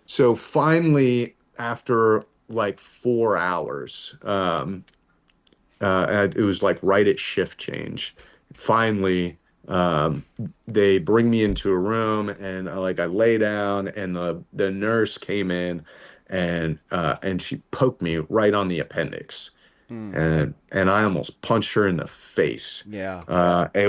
So finally, after like 4 hours, it was like right at shift change. Finally, they bring me into a room and I lay down and the nurse came in and she poked me right on the appendix Mm. and I almost punched her in the face. Yeah. Yeah. It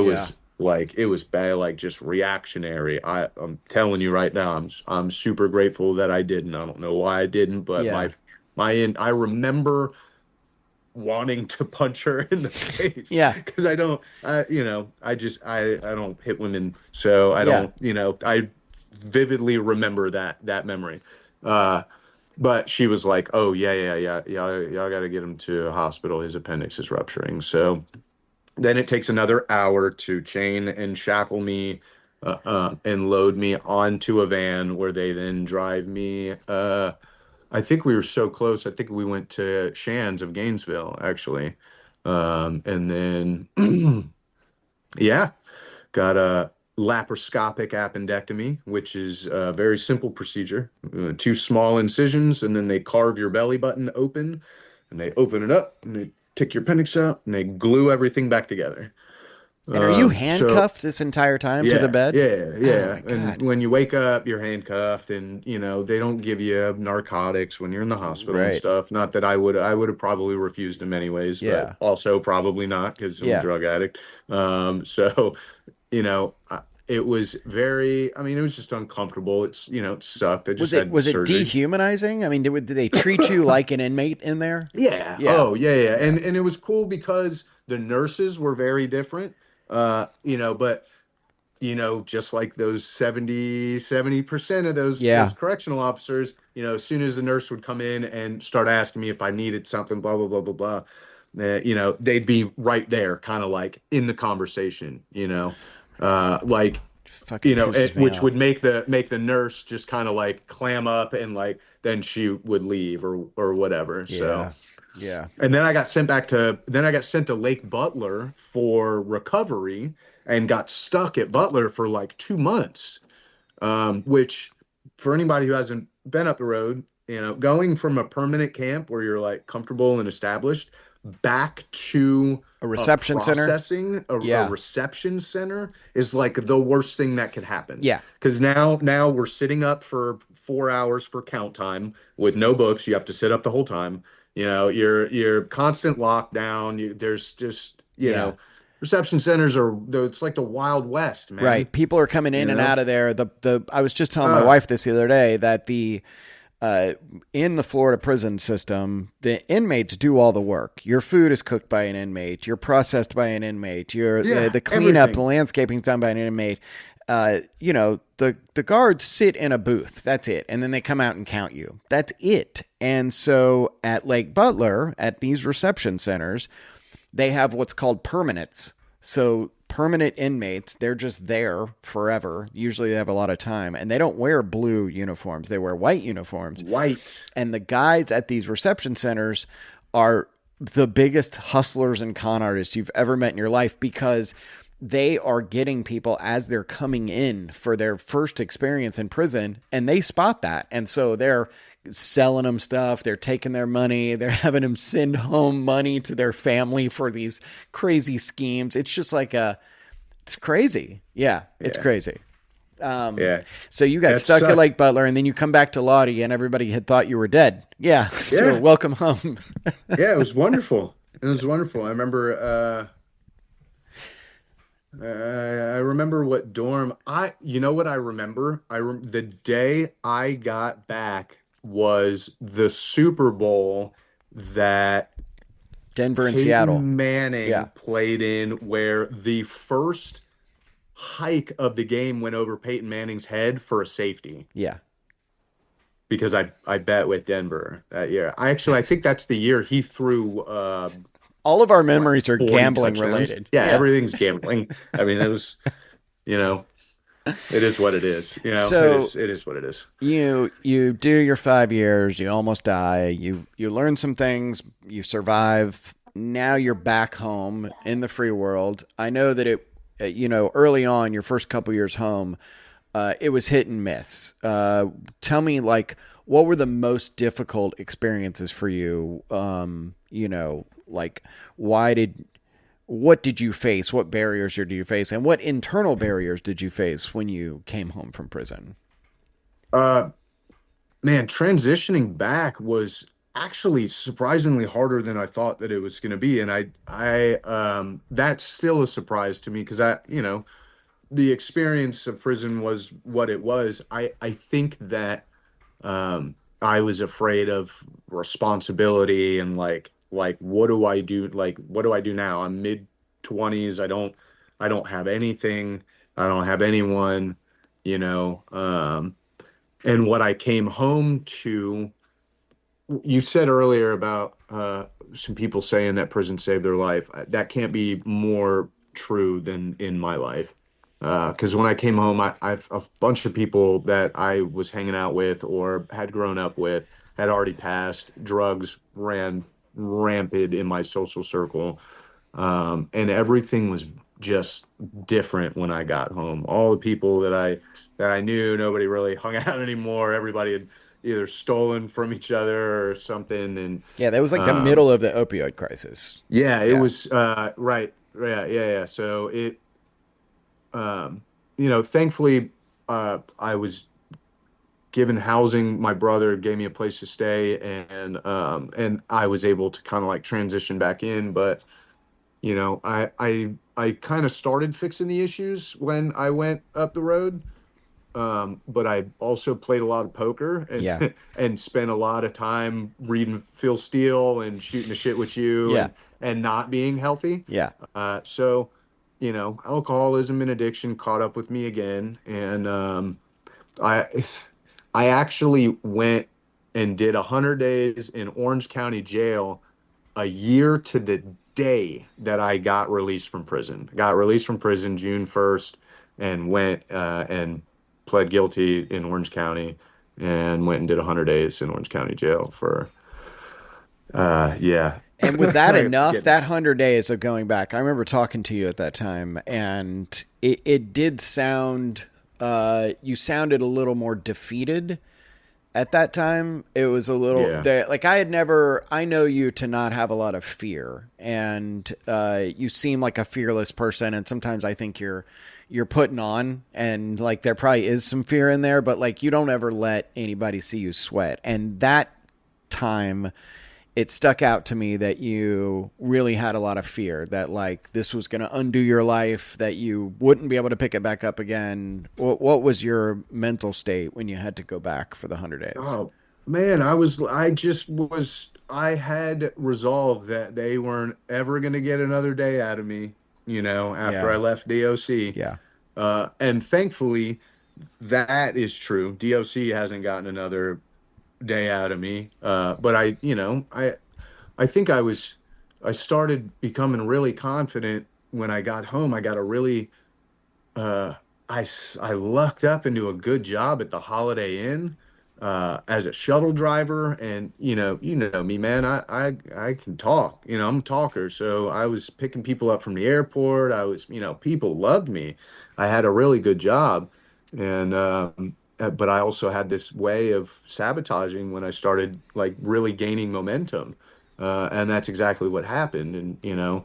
was bad, like just reactionary. I'm telling you right now, I'm super grateful that I didn't. I don't know why I didn't, but Yeah. I remember wanting to punch her in the face Yeah. because I don't, I don't hit women, so I Yeah. don't, I vividly remember that memory. Uh, but she was like, "Oh yeah, y'all got to get him to a hospital. His appendix is rupturing." So then it takes another hour to chain and shackle me, and load me onto a van where they then drive me. I think we were so close. I think we went to Shands of Gainesville actually, and then yeah, got a laparoscopic appendectomy, which is a very simple procedure. Two small incisions, and then they carve your belly button open, and they open it up, and they take your appendix out, and they glue everything back together. And are you So handcuffed this entire time to the yeah, bed? yeah, Oh yeah. my And God. when you wake up, you're handcuffed, and they don't give you narcotics when you're in the hospital and Right. stuff. Not that I would have probably refused in many ways, but Yeah. also probably not because I'm a Yeah. drug addict. So it was very, I mean, it was just uncomfortable. It sucked. I just had Was it surgery. dehumanizing? I mean, did they treat you like an inmate in there? Yeah. Yeah. Oh, yeah, yeah. Yeah. And it was cool because the nurses were very different. But just like those 70% of those Yeah. correctional officers, as soon as the nurse would come in and start asking me if I needed something, blah, blah, blah, blah, blah, they'd be right there, kind of like in the conversation, like, Fucking pisses me which would off. make the nurse just kind of like clam up and like then she would leave or whatever. So, Yeah. Yeah. and then I got sent to Lake Butler for recovery and got stuck at Butler for like 2 months. Which for anybody who hasn't been up the road, going from a permanent camp where you're like comfortable and established back to A reception center? a Yeah. reception center is like the worst thing that could happen. Yeah. Because now we're sitting up for 4 hours for count time with no books. You have to sit up the whole time. You're constant lockdown. There's just, Yeah. reception centers it's like the Wild West, man. Right. People are coming You in and know? out of there. The I was just telling my Uh, wife this the other day that uh, in the Florida prison system, the inmates do all the work. Your food is cooked by an inmate. You're processed by an inmate. yeah, The cleanup, the everything. landscaping is done by an inmate. The guards sit in a booth. That's it. And then they come out and count you. That's it. And so at Lake Butler, at these reception centers, they have what's called permanents. So permanent inmates, they're just there forever. Usually they have a lot of time and they don't wear blue uniforms. They wear white uniforms. White. And the guys at these reception centers are the biggest hustlers and con artists you've ever met in your life because they are getting people as they're coming in for their first experience in prison, and they spot that. And so they're selling them stuff, they're taking their money, they're having them send home money to their family for these crazy schemes. It's just like it's crazy. Yeah, it's Yeah. crazy. Um, Yeah. so you got That stuck at sucked. Lake Butler, and then you come back to Lottie, and everybody had thought you were dead. Yeah, so Yeah. welcome home. Yeah, it was wonderful. It was wonderful. I remember what dorm you know what I remember? The day I got back was the Super Bowl that Denver and Seattle. Peyton Yeah, Manning played in, where the first hike of the game went over Peyton Manning's head for a safety, yeah. because I bet with Denver that year. I think that's the year he threw All of our what, memories are 40 gambling touchdowns. related. Yeah, Yeah. everything's gambling. I mean, it was, you know, it is what it is. So It is what it is. you do your 5 years, you almost die, you learn some things, you survive. Now you're back home in the free world. I know that early on, your first couple years home, it was hit and miss. Tell me, like, what were the most difficult experiences for you? Like, what did you face? What barriers did you face? And what internal barriers did you face when you came home from prison? Uh, Man, transitioning back was actually surprisingly harder than I thought that it was going to be, and that's still a surprise to me, because the experience of prison was what it was. I think that I was afraid of responsibility, and like what do I do? Like what do I do now? I'm mid 20s. I don't have anything. I don't have anyone, you know. And what I came home to, you said earlier about some people saying that prison saved their life. That can't be more true than in my life. Because when I came home, I've a bunch of people that I was hanging out with or had grown up with had already passed. Drugs ran rampant in my social circle, and everything was just different when I got home. All the people that I knew, nobody really hung out anymore. Everybody had either stolen from each other or something, and Yeah, that was like the um, middle of the opioid crisis. yeah, it Yeah. was right. Yeah. So thankfully, I was given housing. My brother gave me a place to stay, and I was able to kind of like transition back in. But I kind of started fixing the issues when I went up the road. But I also played a lot of poker Yeah. and and spent a lot of time reading Phil Steele and shooting the shit with you, Yeah. and not being healthy. Yeah. So, alcoholism and addiction caught up with me again, and I I actually went and did 100 days in Orange County Jail a year to the day that I got released from prison. Got released from prison June 1st, and went and pled guilty in Orange County, and went and did 100 days in Orange County Jail for yeah. And was that enough? Getting That 100 days of going back? I remember talking to you at that time, and it did sound. You sounded a little more defeated at that time. It was a little yeah. like I had never. I know you to not have a lot of fear, and you seem like a fearless person. And sometimes I think you're putting on, and like there probably is some fear in there, but like you don't ever let anybody see you sweat. And that time, it stuck out to me that you really had a lot of fear that like this was going to undo your life, that you wouldn't be able to pick it back up again. What was your mental state when you had to go back for the 100 days? Oh man, I had resolved that they weren't ever going to get another day out of me, after Yeah. I left DOC. Yeah. And thankfully, that is true. DOC hasn't gotten another day out of me. But I think I started becoming really confident when I got home. I got a really, I lucked up into a good job at the Holiday Inn. as a shuttle driver. And you know me, man, I can talk. I'm a talker. So I was picking people up from the airport. I was, people loved me. I had a really good job. And but I also had this way of sabotaging when I started like really gaining momentum. And that's exactly what happened. And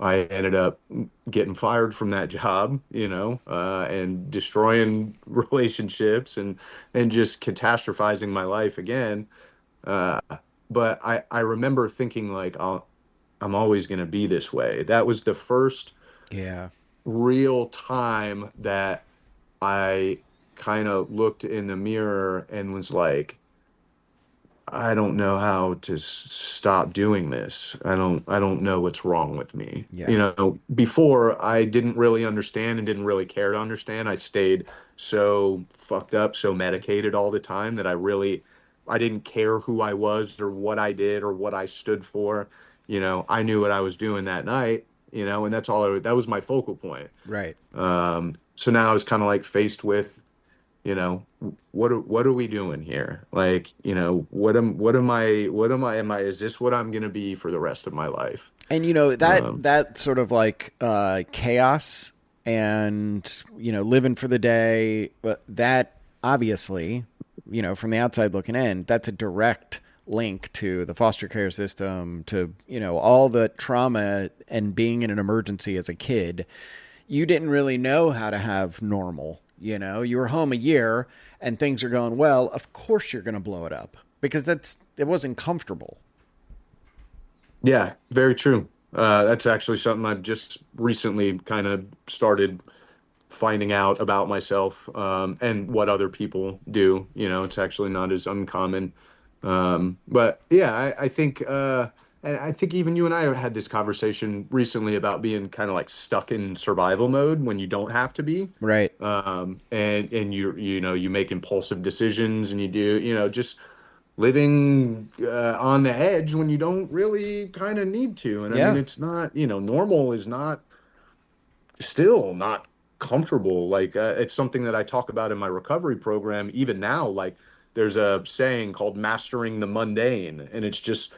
I ended up getting fired from that job, and destroying relationships and just catastrophizing my life again. Uh, but I remember thinking like, I'm always going to be this way. That was the first Yeah. real time that I kind of looked in the mirror and was like, I don't know how to stop doing this. I don't know what's wrong with me. Yeah. Before I didn't really understand and didn't really care to understand. I stayed so fucked up, so medicated all the time that I didn't care who I was or what I did or what I stood for. I knew what I was doing that night, and that was my focal point. Right. So now I was kind of like faced with, you know, what are we doing here? Like, is this what I'm gonna be for the rest of my life? And that Um, that sort of like chaos and living for the day, but that obviously, from the outside looking in, that's a direct link to the foster care system, to all the trauma and being in an emergency as a kid. You didn't really know how to have normal. You were home a year and things are going well. Of course you're going to blow it up because it wasn't comfortable. yeah, very true. That's actually something I've just recently kind of started finding out about myself, and what other people do. It's actually not as uncommon. But yeah, and I think even you and I have had this conversation recently about being kind of like stuck in survival mode when you don't have to be. Right. And you make impulsive decisions and you do, just living on the edge when you don't really kind of need to. And I mean, Yeah. it's not, normal is not still not comfortable. Like it's something that I talk about in my recovery program even now. Like there's a saying called mastering the mundane, and it's just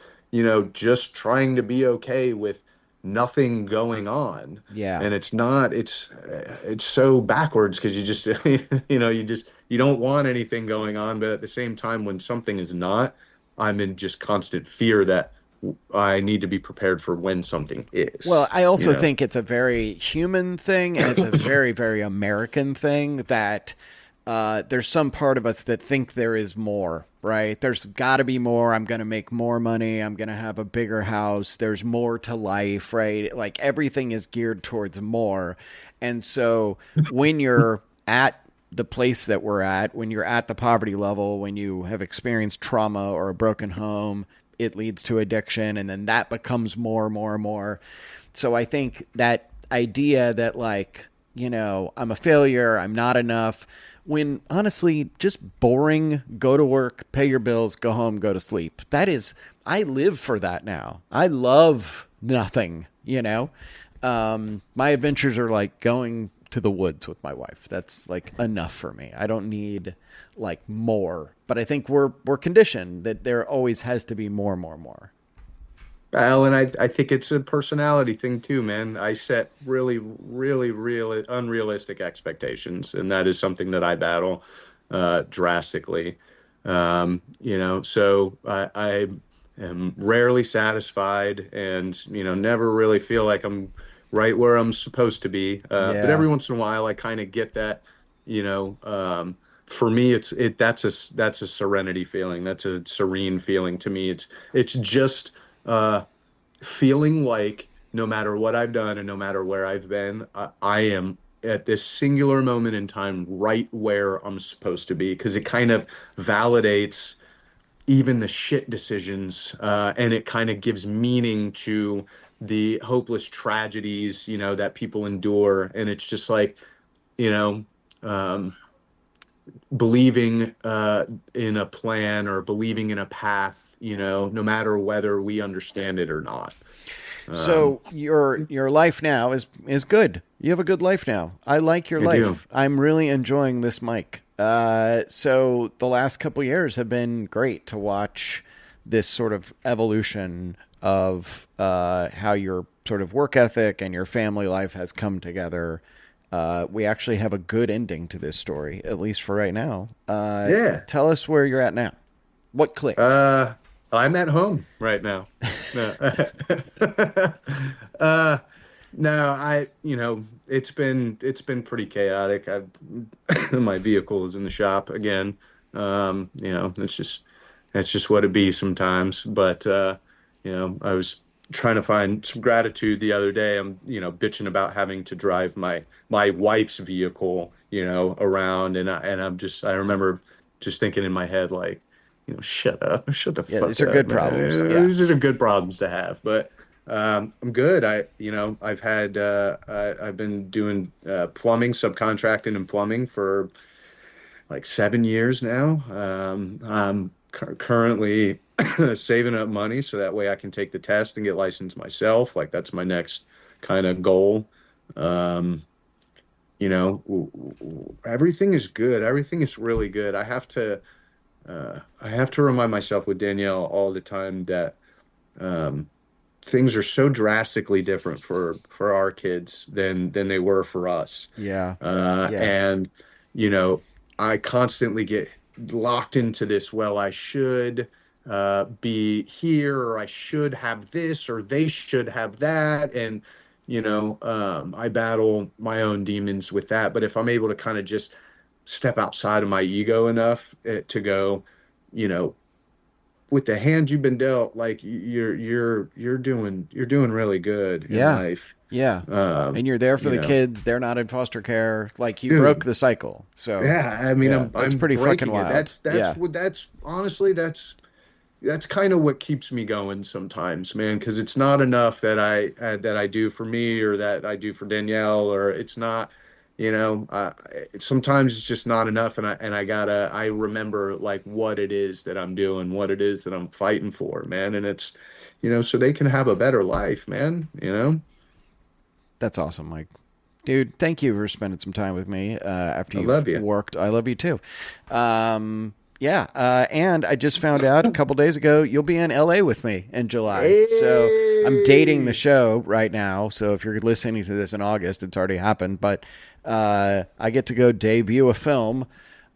trying to be okay with nothing going on. Yeah. And it's so backwards because you just you don't want anything going on, but at the same time when something is not, I'm in just constant fear that I need to be prepared for when something Well, is, I also think it's a very human thing and it's a very, very American thing that there's some part of us that think there is more, right? There's got to be more. I'm going to make more money. I'm going to have a bigger house. There's more to life, right? Like everything is geared towards more. And so when you're at the place that we're at, when you're at the poverty level, when you have experienced trauma or a broken home, it leads to addiction. And then that becomes more and more and more. So I think that idea that like, I'm a failure, I'm not enough, when honestly, just boring, go to work, pay your bills, go home, go to sleep. I live for that now. I love nothing. My adventures are like going to the woods with my wife. That's like enough for me. I don't need like more, but I think we're conditioned that there always has to be more, more, more. Al, and I think it's a personality thing too, man. I set really, really, really unrealistic expectations, and that is something that I battle drastically. So I am rarely satisfied, and never really feel like I'm right where I'm supposed to be. But Yeah. every once in a while, I kind of get that. For me, that's a serenity feeling. That's a serene feeling to me. It's just. Feeling like no matter what I've done and no matter where I've been, I am at this singular moment in time right where I'm supposed to be because it kind of validates even the shit decisions, and it kind of gives meaning to the hopeless tragedies, that people endure. And it's just like, you know, um, believing in a plan or believing in a path, no matter whether we understand it or not. Um, So your life now is good. You have a good life now. I like your I do. life. I'm really enjoying this mic. So the last couple years have been great to watch this sort of evolution of how your sort of work ethic and your family life has come together. We actually have a good ending to this story, at least for right now. Yeah. Tell us where you're at now. What clicked? Uh, I'm at home right now. No. Uh, no, it's been pretty chaotic. I've my vehicle is in the shop again. That's just what it be sometimes. But I was trying to find some gratitude the other day. I'm, bitching about having to drive my wife's vehicle, around, and I remember just thinking in my head like, shut the Yeah, fuck these are up, good man. problems. Yeah. These are good problems to have, but I'm good. I've been doing plumbing, subcontracting and plumbing for like 7 years now. I'm currently saving up money so that way I can take the test and get licensed myself. Like that's my next kind of goal. Um, everything is good. Everything is really good. I have to remind myself with Danielle all the time that um, things are so drastically different for our kids than they were for us. Yeah. Yeah. And you know, I constantly get locked into this, well, I should be here, or I should have this, or they should have that. And I battle my own demons with that. But if I'm able to kind of just step outside of my ego enough to go, you know, with the hand you've been dealt, like you're doing really good in Yeah. life. Yeah. Um, And you're there for you the know, kids. They're not in foster care. Like you broke dude, the cycle. So, yeah, I mean, yeah, I'm that's I'm pretty fucking breaking it. wild. That's Yeah. what that's honestly that's kind of what keeps me going sometimes, man, because it's not enough that I do for me or that I do for Danielle, or it's not, sometimes it's just not enough, and I remember like what it is that I'm doing, what it is that I'm fighting for, man, and it's, so they can have a better life, man. That's awesome, Mike. Dude, thank you for spending some time with me after I you've love you. worked. I love you too. Yeah, and I just found out a couple days ago you'll be in LA with me in July. So I'm dating the Hey, show right now. So if you're listening to this in August, it's already happened. But I get to go debut a film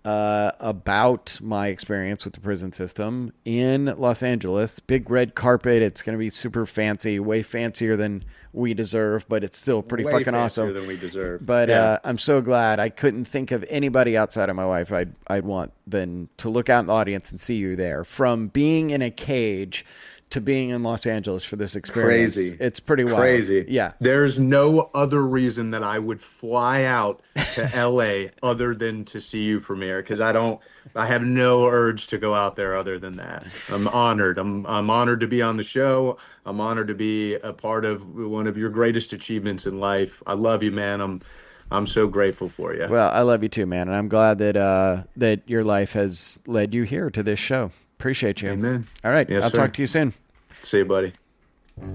about my experience with the prison system in Los Angeles. Big red carpet. It's going to be super fancy, way fancier than we deserve, but it's still pretty way fucking fancier awesome. than we deserve. But Yeah. I'm so glad. I couldn't think of anybody outside of my wife I'd want than to look out in the audience and see you there. From being in a cage to being in Los Angeles for this experience, Crazy. it's pretty wild. Crazy. Yeah. There's no other reason that I would fly out to LA other than to see you premiere because I have no urge to go out there other than that. I'm honored. I'm honored to be on the show. I'm honored to be a part of one of your greatest achievements in life. I love you, man. I'm so grateful for you. Well, I love you too, man, and I'm glad that that your life has led you here to this show. Appreciate you. Amen. All right, Yes, I'll sir. talk to you soon. See you, buddy.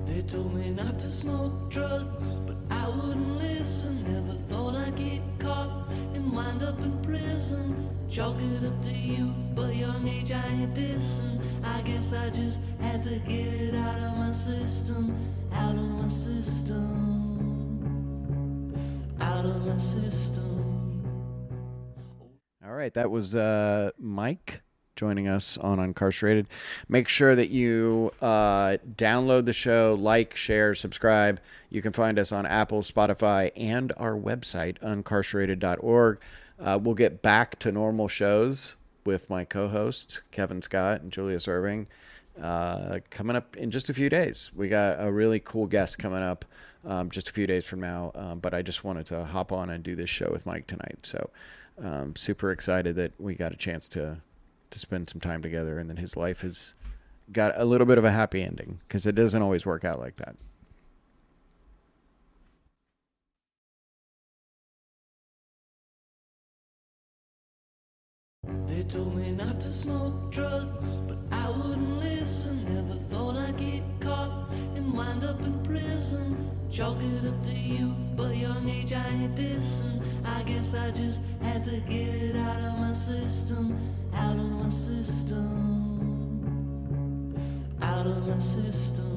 They told me not to smoke drugs, but I wouldn't listen. Never thought I'd get caught and wind up in prison. Chalk it up to youth, but young age I ain't dissing. I guess I just had to get it out of my system, out of my system, out of my system. All right, that was Mike joining us on Uncarcerated. Make sure that you download the show, like, share, subscribe. You can find us on Apple, Spotify, and our website, uncarcerated.org. We'll get back to normal shows with my co-hosts, Kevin Scott and Julius Irving, coming up in just a few days. We got a really cool guest coming up just a few days from now, but I just wanted to hop on and do this show with Mike tonight. So super excited that we got a chance to spend some time together, and then his life has got a little bit of a happy ending because it doesn't always work out like that. They told me not to smoke drugs, but I wouldn't listen. Never thought I'd get caught and wind up in prison. Chalk it up to youth, but young age I ain't dissing. I guess I just had to get it out of my system, out of my system, out of my system.